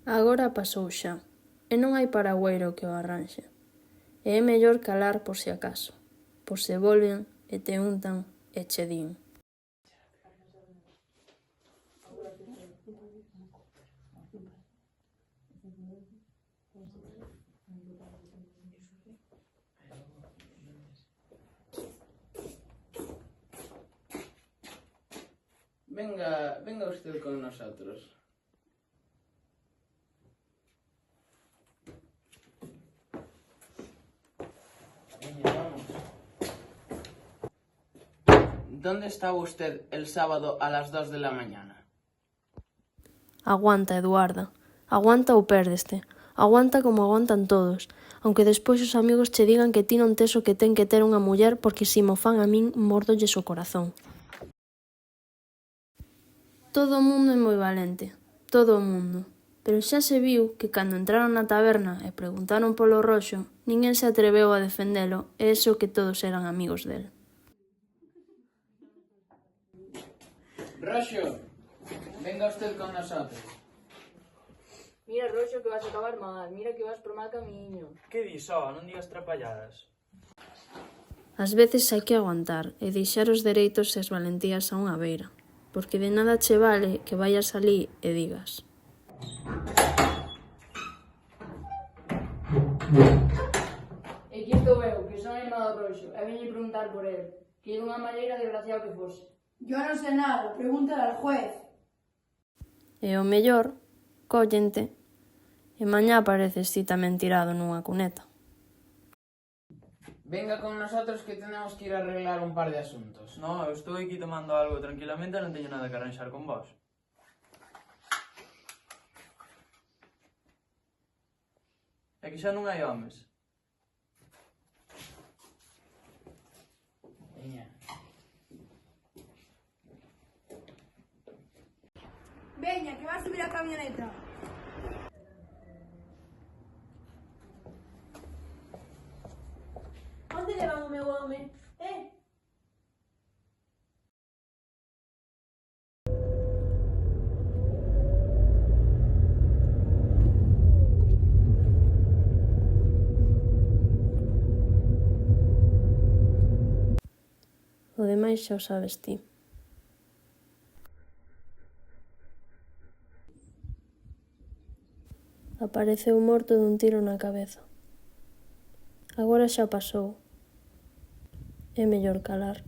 Agora pasou xa, e non hai paragüeiro que o arranxe. E é mellor calar por si acaso, por se volven e te untan e che din. Venga usted con nosotros. Vamos. ¿Dónde estaba usted el sábado a las 2 de la mañana? Aguanta, Eduarda. Aguanta ou pérdeste. Aguanta como aguantan todos, aunque despois os amigos che digan que ti non tes o que ten que ter unha muller porque si mo fan a min mórdolles o corazón. Todo o mundo é moi valente, todo o mundo. Pero xa se viu que cando entraron na taberna e preguntaron polo Roxo, ninguén se atreveu a defendelo e eso que todos eran amigos del. Roxo, venga usted con nosotros. Mira, Roxo, que vas a acabar mal. Mira que vas por mal camiño. Que dis, non digas trapalladas. Ás veces hai que aguantar e deixar os dereitos e as valentías a unha beira, porque de nada che vale que vayas alí e digas: E aquí estou eu, que son a irmá do Roxo, e veño preguntar por el, que é dunha maneira desgraciado que fose. Yo non sei nada, pregúntale al juez. E o mellor, cóllente, e mañá apareces ti tamén tirado nunha cuneta. Venga con nosotros que tenemos que ir a arreglar un par de asuntos. No, eu estou aquí tomando algo tranquilamente e non teño nada que arranxar con vos. É que xa non hai homes. Veña. Veña, que vas a subir a camioneta. Onde levan o meu home? O demais xa o sabes ti. Apareceu morto dun tiro na cabeza. Agora xa pasou. É mellor calar.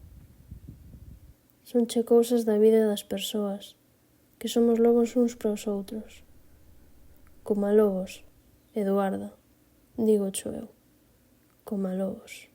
Sonche cousas da vida das persoas, que somos lobos uns para os outros. Coma lobos, Eduarda, digo cho eu, coma lobos.